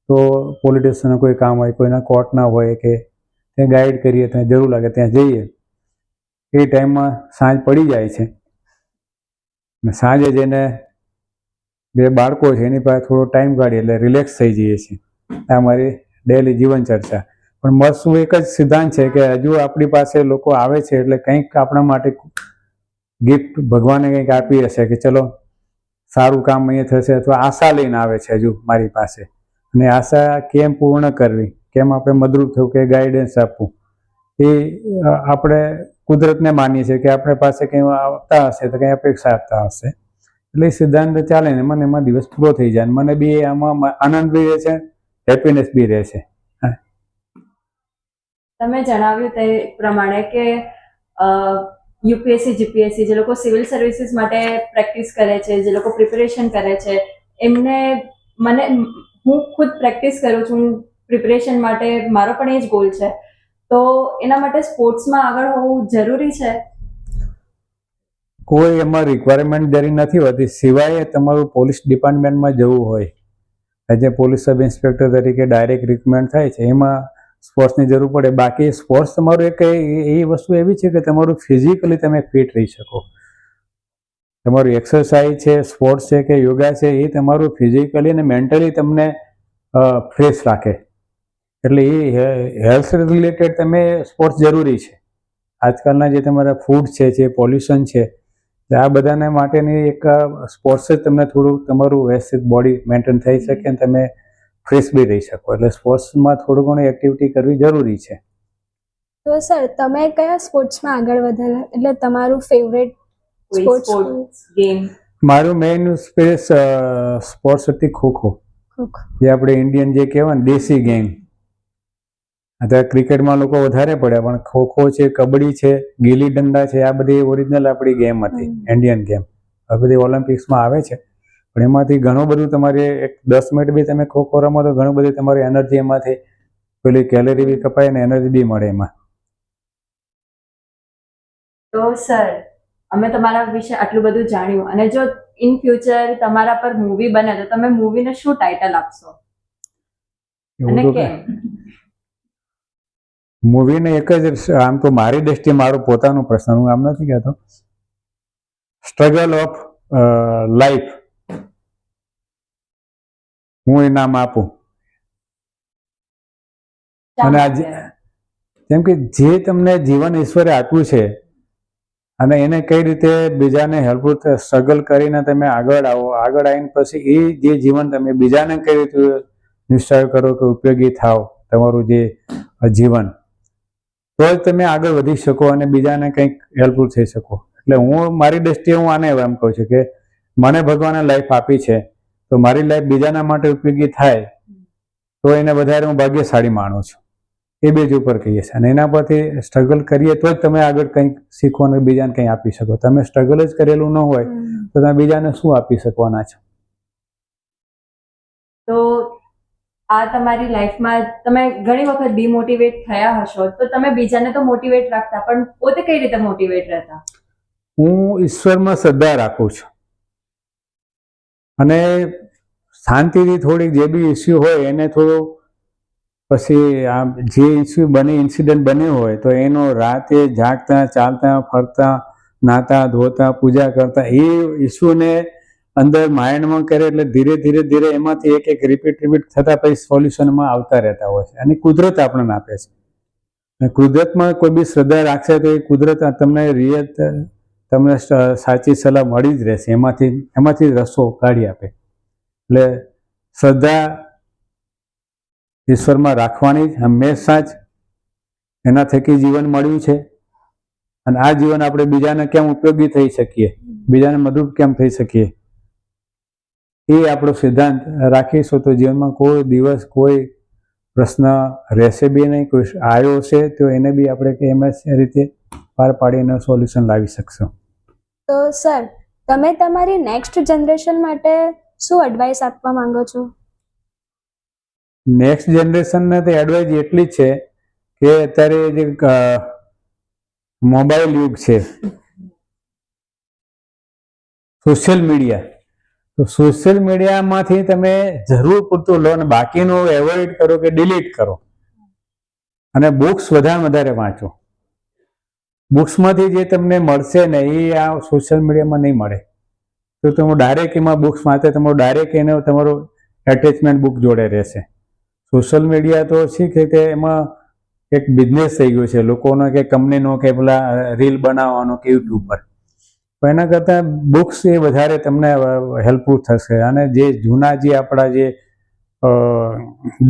તો પોલિટિશિયનના કોઈ કામ હોય, કોઈના કોર્ટના હોય કે ત્યાં ગાઈડ કરીએ, ત્યાં જરૂર લાગે ત્યાં જઈએ. એ ટાઈમમાં સાંજ પડી જાય છે ને સાંજે જઈને બે બાળકો છે એની પાસે થોડો ટાઈમ કાઢીએ એટલે રિલેક્સ થઈ જઈએ છીએ. આ મારી ડેલી જીવન ચર્ચા. પણ મારું એક જ સિદ્ધાંત છે કે હજુ આપણી પાસે લોકો આવે છે એટલે કંઈક આપણા માટે ગિફ્ટ ભગવાને કંઈક આપી હશે કે ચલો સારું કામ અહીંયા થશે, અથવા આશા લઈને આવે છે હજુ મારી પાસે. અને આશા કેમ પૂર્ણ કરવી, કેમ આપણે મદદરૂપ થવું કે ગાઈડન્સ આપવું, એ આપણે કુદરતને માનીએ છીએ કે આપણી પાસે કંઈ આવતા હશે તો કંઈ અપેક્ષા આપતા હશે. એટલે એ સિદ્ધાંત ચાલે ને મને એમાં દિવસ પૂરો થઈ જાય. મને બી આમાં આનંદ બી રહે છે, હેપીનેસ બી રહે છે. તમે જણાવ્યું તે પ્રમાણે કે યુપીએસસી જીપીએસસી જે લોકો સિવિલ સર્વિસીસ માટે પ્રેક્ટિસ કરે છે, જે લોકો પ્રિપેરેશન કરે છે, હું ખુદ પ્રેક્ટિસ કરું છું પ્રિપેરેશન માટે, મારો પણ એ જ ગોલ છે. તો એના માટે સ્પોર્ટ્સમાં આગળ હોવું જરૂરી છે? કોઈ એમાં રિક્વાયરમેન્ટ જરી નથી હોતી, સિવાય તમારું પોલીસ ડિપાર્ટમેન્ટમાં જવું હોય, as a police sub inspector તરીકે ડાયરેક્ટ રિક્રુટમેન્ટ થાય છે, એમાં સ્પોર્ટ્સની જરૂર પડે. બાકી સ્પોર્ટ્સ તમારું એક એ વસ્તુ એવી છે કે તમારું ફિઝિકલી તમે ફિટ રહી શકો. તમારું એક્સરસાઇઝ છે, સ્પોર્ટ્સ છે કે યોગા છે, એ તમારું ફિઝિકલી અને મેન્ટલી તમને ફ્રેશ રાખે. એટલે એ હેલ્થ રિલેટેડ તમે સ્પોર્ટ્સ જરૂરી છે. આજકાલના જે તમારા ફૂડ છે, જે પોલ્યુશન છે, આ બધાને માટેની એક સ્પોર્ટ્સ જ તમને થોડું તમારું વ્યવસ્થિત બોડી મેન્ટેન થઈ શકે અને તમે ફ્રેશ બી રહી શકો. એટલે સ્પોર્ટ્સમાં થોડું ઘણું એક્ટિવિટી કરવી જરૂરી છે. તો સર, તમે કયા સ્પોર્ટ્સમાં આગળ વધેલા, એટલે તમારું ફેવરેટ સ્પોર્ટ્સ ગેમ? મારું મેઇન સ્પોર્ટ્સ હતી ખોખો, જે આપણે ઇન્ડિયન જે કહેવાય ને દેશી ગેમ. અત્યારે ક્રિકેટમાં લોકો વધારે પડ્યા, પણ ખોખો છે, કબડ્ડી છે, ગીલી દંડા છે, આ બધી ઓરિજિનલ આપણી ગેમ હતી, ઇન્ડિયન ગેમ. આ બધી ઓલિમ્પિક્સમાં આવે છે, પણ એમાંથી ઘણું બધું તમારે 10 મિનિટ બી તમે ખોખો રમો તો ઘણું બધું તમારી એનર્જી એમાંથી પેલી કેલેરી બી કપાય ને એનર્જી બી મળે એમાં. તો સર, અમે તમારા વિશે આટલું બધું જાણ્યું, અને જો ઇન ફ્યુચર તમારા પર મૂવી બને તો તમે મૂવીને શું ટાઇટલ આપશો અને કેમ? મૂવીને એક જ, આમ તો મારી દ્રષ્ટિએ મારો પોતાનો પ્રશ્ન, હું આમ નથી કહેતો, સ્ટ્રગલ ઓફ લાઈફ હું એ નામ આપું. અને આજે કેમ કે જે તમને જીવન ઈશ્વરે આપ્યું છે અને એને કઈ રીતે બીજાને હેલ્પફુલ સ્ટ્રગલ કરીને તમે આગળ આવો, આગળ આવીને પછી એ જે જીવન તમે બીજાને કઈ રીતે નિશ્ચય કરો કે ઉપયોગી થાવ, તમારું જે જીવન, તો જ તમે આગળ વધી શકો અને બીજાને કંઈક હેલ્પફુલ થઈ શકો. એટલે હું મારી દ્રષ્ટિએ હું આને એમ કહું છું કે મને ભગવાને લાઈફ આપી છે તો મારી લાઈફ બીજાના માટે ઉપયોગી થાય તો એને વધારે હું ભાગ્યશાળી માનું છું. એ બેજ ઉપર કહીએ છીએ. અને એના પરથી સ્ટ્રગલ કરીએ તો જ તમે આગળ કંઈક શીખો અને બીજાને કંઈ આપી શકો. તમે સ્ટ્રગલ જ કરેલું ન હોય તો તમે બીજાને શું આપી શકવાના છો? તો આ તમારી લાઈફમાં તમે ઘણી વખત ડિમોટિવેટ થયા હશો, તો તમે બીજાને તો મોટિવેટ રાખતા, પણ પોતે કઈ રીતે મોટિવેટ રહેતા? હું ઈશ્વરમાં શ્રદ્ધા રાખું છું અને શાંતિથી થોડીક જે બી ઇસ્યુ હોય એને થોડો પછી આ જે ઇન્સિડન્ટ બન્યો હોય તો એનો રાતે જાગતા, ચાલતા, ફરતા, નાતા, ધોતા, પૂજા કરતા એ ઇસ્યુને અંદર માઇન્ડમાં કરે એટલે ધીરે ધીરે એમાંથી એક રિપીટ થતા પછી સોલ્યુશનમાં આવતા રહેતા હોય છે. અને કુદરત આપણને આપે છે. અને કુદરતમાં કોઈ બી શ્રદ્ધા રાખશે તો એ કુદરત તમને સાચી સલાહ મળી જ રહેશે. એમાંથી રસ્તો કાઢી આપે. એટલે શ્રદ્ધા ઈશ્વરમાં રાખવાની જ હંમેશા જ. એના થકી જીવન મળ્યું છે અને આ જીવન આપણે બીજાને કેમ ઉપયોગી થઈ શકીએ, બીજાને મદદ કેમ થઈ શકીએ, એ આપણો સિદ્ધાંત રાખીશું તો જીવનમાં કોઈ દિવસ કોઈ પ્રશ્ન રહેશે બી નહીં. કોઈ આવ્યો હશે તો એને બી આપણે એમ જ રીતે પાર પાડીને સોલ્યુશન લાવી શકશું. તો સર, તમે તમારી નેક્સ્ટ જનરેશન માટે શું એડવાઇસ આપવા માંગો છો? નેક્સ્ટ જનરેશનને તો એડવાઇસ એટલી જ છે કે અત્યારે જે મોબાઈલ યુગ છે, સોશિયલ મીડિયા, તો સોશિયલ મીડિયામાંથી તમે જરૂર પૂરતું લો અને બાકીનું એવોઇડ કરો કે ડિલીટ કરો. અને બુક્સ વધારે વાંચો. બુક્સમાંથી જે તમને મળશે ને એ આ સોશિયલ મીડિયામાં નહીં મળે. તો તમે ડાયરેક્ટ એમાં બુક્સ વાંચે તમારું ડાયરેક્ટ એને તમારું એટેચમેન્ટ બુક જોડે રહેશે. સોશિયલ મીડિયા તો શીખે કે એમાં એક બિઝનેસ થઈ ગયો છે લોકોનો, કે કંપનીનો, કે પેલા રીલ બનાવવાનો કે યુટ્યુબ પર. તો એના કરતાં બુક્સ એ વધારે તમને હેલ્પફુલ થશે. અને જે જૂના જે આપણા જે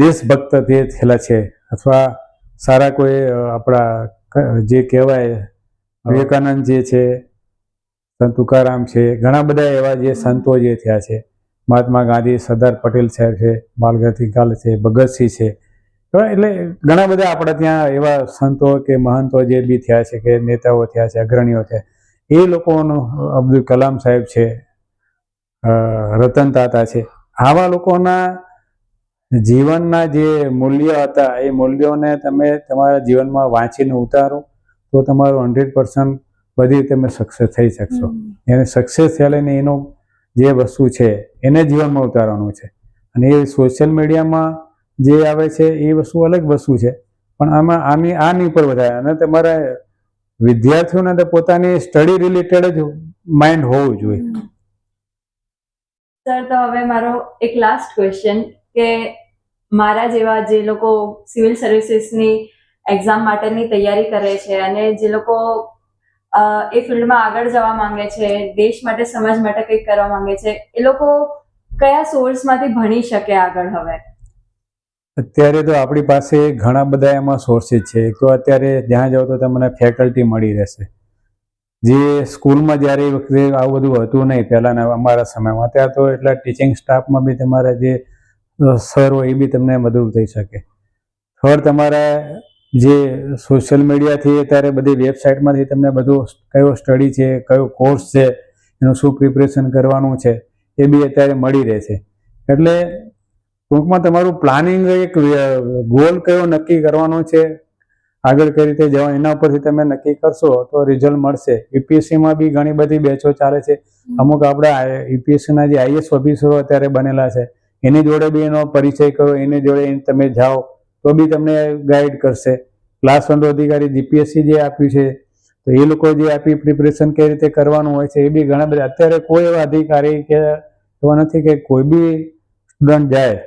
દેશભક્ત જે થયેલા છે અથવા સારા કોઈ આપણા જે કહેવાય વિવેકાનંદ જે છે, સંત તુકારામ છે, ઘણા બધા એવા જે સંતો જે થયા છે, મહાત્મા ગાંધી, સરદાર પટેલ સાહેબ છે, બાલ ગંગાધર છે, ભગતસિંહ છે, એટલે ઘણા બધા આપણા ત્યાં એવા સંતો કે મહંતો જે બી થયા છે, કે નેતાઓ થયા છે, અગ્રણીઓ છે, એ લોકોનો, અબ્દુલ કલામ સાહેબ છે, રતન તાતા છે, આવા લોકોના જીવનના જે મૂલ્ય હતા એ મૂલ્યોને તમે તમારા જીવનમાં વાંચીને ઉતારો તો તમારું 100% બધી તમે સક્સેસ થઈ શકશો. એને સક્સેસ થયા લઈને એનો જે વસ્તુ છે એને જીવનમાં ઉતારવાનું છે. અને એ સોશિયલ મીડિયામાં જે આવે છે એ વસ્તુ અલગ વસ્તુ છે, પણ આમાં આની ઉપર વધારે. અને તમારા વિદ્યાર્થીઓને તો પોતાની સ્ટડી રિલેટેડ જ માઇન્ડ હોવું જોઈએ. સર, તો હવે મારો એક લાસ્ટ ક્વેશ્ચન, કે મારા જેવા જે લોકો સિવિલ સર્વિસીસની એક્ઝામ માટેની તૈયારી કરે છે અને જે લોકો એ ફિલ્ડમાં આગળ જવા માંગે છે, દેશ માટે, સમાજ માટે કંઈક કરવા માંગે છે, એ લોકો કયા સોર્સમાંથી ભણી શકે આગળ? હવે અત્યારે તો આપણી પાસે ઘણા બધા એમાં સોર્સિસ છે. તો અત્યારે જ્યાં જાઓ તો તમને ફેકલ્ટી મળી રહેશે. જે સ્કૂલમાં જ્યારે એ વખતે આવું બધું હતું નહીં પહેલાંના અમારા સમયમાં, ત્યાં તો એટલા ટીચિંગ સ્ટાફમાં બી તમારા જે સર હોય એ બી તમને મદદ થઈ શકે. થર્ડ, તમારા જે સોશિયલ મીડિયાથી અત્યારે બધી વેબસાઇટમાંથી તમને બધું કયો સ્ટડી છે, કયો કોર્સ છે, એનું શું પ્રિપરેશન કરવાનું છે એ બી અત્યારે મળી રહે છે. એટલે ટૂંકમાં તમારું પ્લાનિંગ, એક ગોલ કયો નક્કી કરવાનો છે, આગળ કઈ રીતે જવા, એના ઉપરથી તમે નક્કી કરશો તો રિઝલ્ટ મળશે. યુપીએસસીમાં બી ઘણી બધી બેચો ચાલે છે. અમુક આપણા યુપીએસસીના જે આઈએસ ઓફિસરો અત્યારે બનેલા છે એની જોડે બી એનો પરિચય કરો, એની જોડે તમે જાઓ તો બી તમને ગાઈડ કરશે. ક્લાસ 1 અધિકારી જીપીએસસી જે આપ્યું છે તો એ લોકો જે આપી પ્રિપરેશન કઈ રીતે કરવાનું હોય છે એ બી ઘણા બધા. અત્યારે કોઈ એવા અધિકારી કે એવા નથી કે કોઈ બી સ્ટુડન્ટ જાય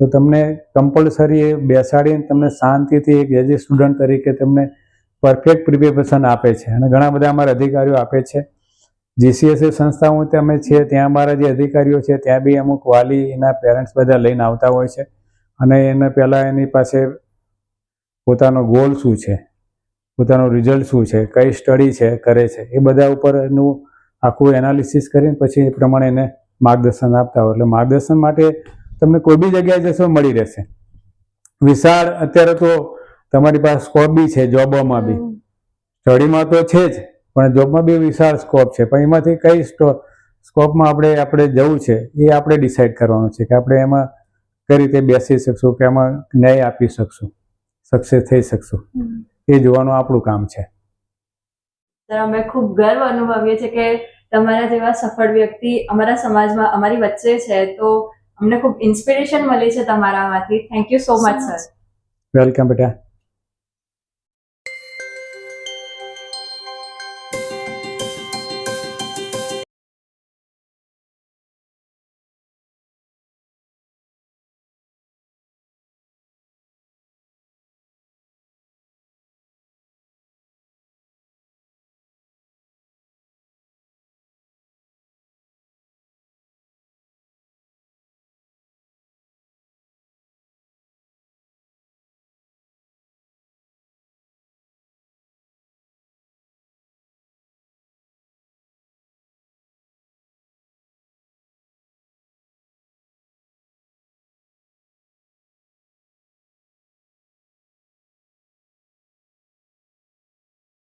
તો તમને કમ્પલસરી બેસાડીને તમને શાંતિથી એક એઝ એ સ્ટુડન્ટ તરીકે તમને પરફેક્ટ પ્રિપેરેશન આપે છે. અને ઘણા બધા અમારા અધિકારીઓ આપે છે. જીસીએસએ સંસ્થાઓ અમે છીએ ત્યાં અમારા જે અધિકારીઓ છે ત્યાં બી અમુક વાલી, એના પેરેન્ટ્સ બધા લઈને આવતા હોય છે. અને એને પહેલાં એની પાસે પોતાનો ગોલ શું છે, પોતાનું રિઝલ્ટ શું છે, કઈ સ્ટડી છે કરે છે, એ બધા ઉપર એનું આખું એનાલિસિસ કરીને પછી એ પ્રમાણે એને માર્ગદર્શન આપતા હોય. એટલે માર્ગદર્શન માટે તમને કોઈ બી જગ્યાએ જશો મળી રહેશે. વિશાળ અત્યારે તો તમારી પાસે સ્કોપ બી છે, જોબોમાં બી. સ્ટડીમાં તો છે જ, પણ જોબમાં બી વિશાળ સ્કોપ છે. પણ એમાંથી કઈ સ્કોપમાં આપણે જવું છે એ આપણે ડિસાઈડ કરવાનું છે કે આપણે એમાં કઈ રીતે બેસી શકશું કે આમાં ન્યાય આપી શકશું, સક્સેસ થઈ શકશું, એ જોવાનું આપણું કામ છે. સર, અમે ખૂબ ગર્વ અનુભવીએ છીએ કે તમારા જેવા સફળ વ્યક્તિ અમારા સમાજમાં અમારી વચ્ચે છે, તો અમને ખૂબ ઇન્સ્પિરેશન મળી છે તમારામાંથી. Thank you so much sir. Welcome બેટા.